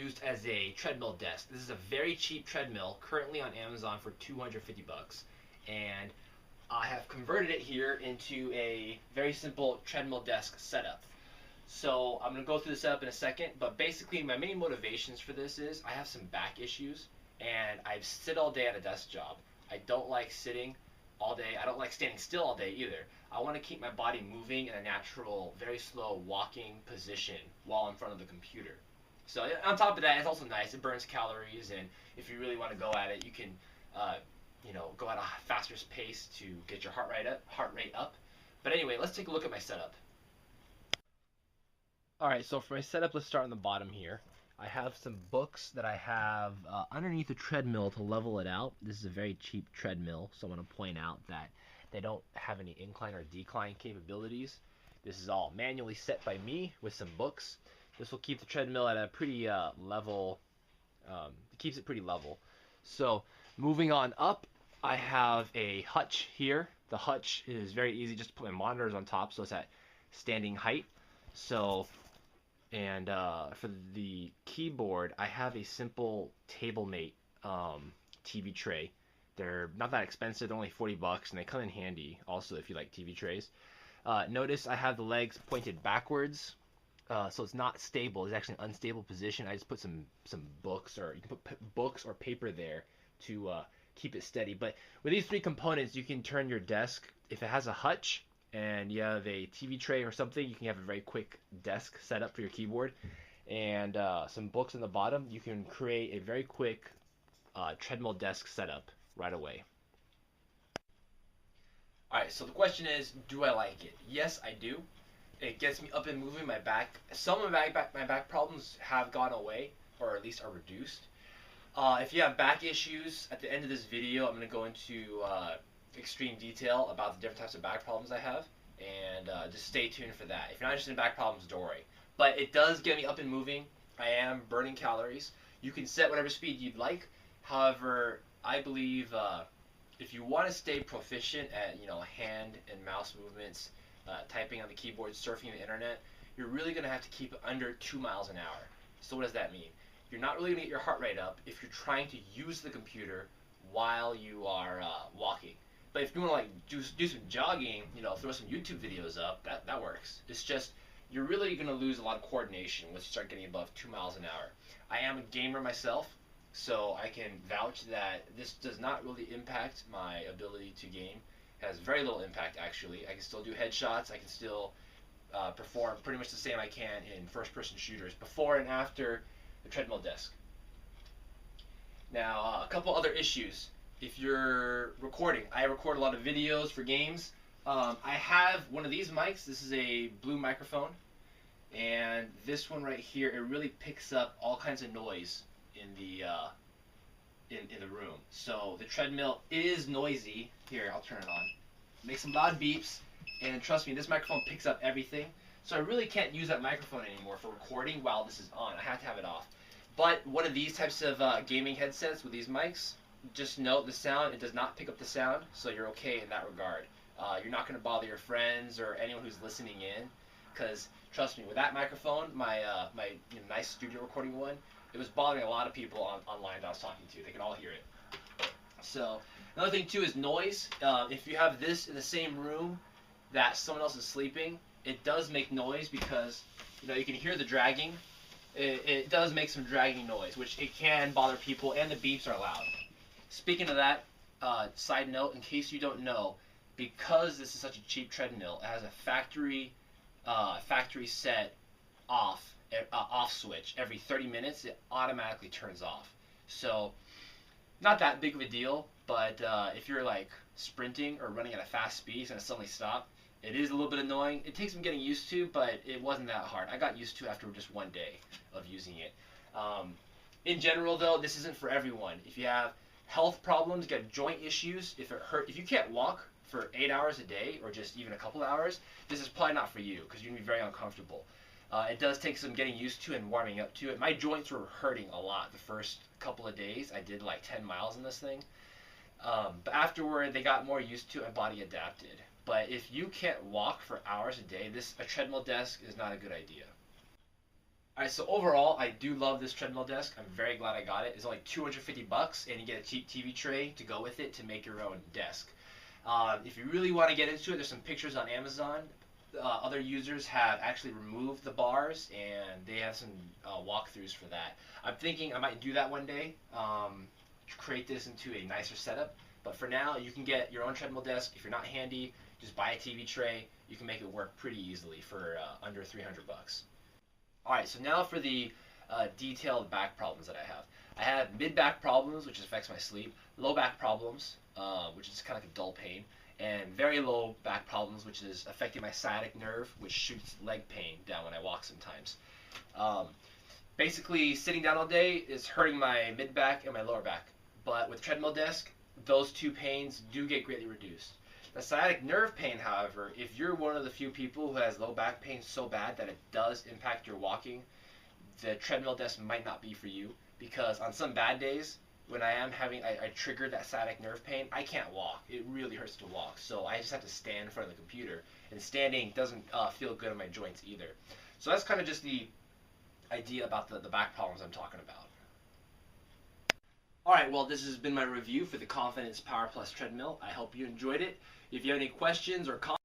used as a treadmill desk. This is a very cheap treadmill, currently on Amazon for 250 bucks. And I have converted it here into a very simple treadmill desk setup. So I'm going to go through the setup in a second, but basically my main motivations for this is I have some back issues and I sit all day at a desk job. I don't like sitting all day. I don't like standing still all day either. I want to keep my body moving in a natural, very slow walking position while I'm in front of the computer. So on top of that, it's also nice. It burns calories, and if you really want to go at it, you can, go at a faster pace to get your heart rate up. But anyway, let's take a look at my setup. All right, so for my setup, let's start on the bottom here. I have some books that I have underneath the treadmill to level it out. This is a very cheap treadmill, so I want to point out that they don't have any incline or decline capabilities. This is all manually set by me with some books. This will keep the treadmill at a pretty level, it keeps it pretty level. So moving on up, I have a hutch here. The hutch is very easy, just to put my monitors on top, so it's at standing height. So and for the keyboard, I have a simple TableMate TV tray. They're not that expensive. They're only 40 bucks, and they come in handy also if you like TV trays. Notice I have the legs pointed backwards, so it's not stable. It's actually an unstable position. I just put some books, or you can put books or paper there to keep it steady. But with these three components, you can turn your desk, if it has a hutch, and you have a TV tray or something, you can have a very quick desk set up for your keyboard, and some books in the bottom, you can create a very quick treadmill desk setup right away. Alright, so the question is, do I like it? Yes, I do. It gets me up and moving. My back, some of my back problems have gone away, or at least are reduced. If you have back issues, at the end of this video, I'm going to go into extreme detail about the different types of back problems I have, and just stay tuned for that. If you're not interested in back problems, don't worry. But it does get me up and moving. I am burning calories. You can set whatever speed you'd like. However, I believe if you want to stay proficient at hand and mouse movements, typing on the keyboard, surfing the internet, you're really going to have to keep it under 2 miles an hour. So what does that mean? You're not really going to get your heart rate up if you're trying to use the computer while you are walking. But if you want to do some jogging, throw some YouTube videos up, that works. It's just you're really going to lose a lot of coordination once you start getting above 2 miles an hour. I am a gamer myself, so I can vouch that this does not really impact my ability to game. It has very little impact, actually. I can still do headshots. I can still perform pretty much the same I can in first-person shooters before and after the treadmill desk. Now, a couple other issues. If you're recording, I record a lot of videos for games. I have one of these mics. This is a blue microphone, and this one right here, it really picks up all kinds of noise in the room. So the treadmill is noisy. Here, I'll turn it on. Make some loud beeps, and trust me, this microphone picks up everything. So I really can't use that microphone anymore for recording while this is on. I have to have it off. But one of these types of gaming headsets with these mics, just note the sound. It does not pick up the sound, so you're okay in that regard. You're not going to bother your friends or anyone who's listening in, because trust me, with that microphone, my nice studio recording one, it was bothering a lot of people online that I was talking to. They can all hear it. So another thing too is noise. If you have this in the same room that someone else is sleeping, it does make noise because you can hear the dragging. It does make some dragging noise, which it can bother people, and the beeps are loud. Speaking of that, side note, in case you don't know, because this is such a cheap treadmill, it has a factory set off switch. Every 30 minutes, it automatically turns off. So, not that big of a deal, but if you're like sprinting or running at a fast speed, it's going to suddenly stop. It is a little bit annoying. It takes some getting used to, but it wasn't that hard. I got used to it after just one day of using it. In general, though, this isn't for everyone. If you have health problems, you got joint issues, if you can't walk for 8 hours a day or just even a couple hours, this is probably not for you because you're going to be very uncomfortable. It does take some getting used to and warming up to it. My joints were hurting a lot the first couple of days. I did like 10 miles in this thing. But afterward, they got more used to it and body adapted. But if you can't walk for hours a day, a treadmill desk is not a good idea. Alright, so overall, I do love this treadmill desk. I'm very glad I got it. It's only 250 bucks, and you get a cheap TV tray to go with it to make your own desk. If you really want to get into it, there's some pictures on Amazon. Other users have actually removed the bars, and they have some walkthroughs for that. I'm thinking I might do that one day, create this into a nicer setup. But for now, you can get your own treadmill desk. If you're not handy, just buy a TV tray. You can make it work pretty easily for under 300 bucks. Alright, so now for the detailed back problems that I have. I have mid-back problems, which affects my sleep, low back problems, which is kind of like a dull pain, and very low back problems, which is affecting my sciatic nerve, which shoots leg pain down when I walk sometimes. Basically, sitting down all day is hurting my mid-back and my lower back, but with treadmill desk, those two pains do get greatly reduced. The sciatic nerve pain, however, if you're one of the few people who has low back pain so bad that it does impact your walking, the treadmill desk might not be for you, because on some bad days, when I trigger that sciatic nerve pain, I can't walk. It really hurts to walk, so I just have to stand in front of the computer, and standing doesn't feel good on my joints either. So that's kind of just the idea about the back problems I'm talking about. Alright, well, this has been my review for the Confidence Power Plus treadmill. I hope you enjoyed it. If you have any questions or comments,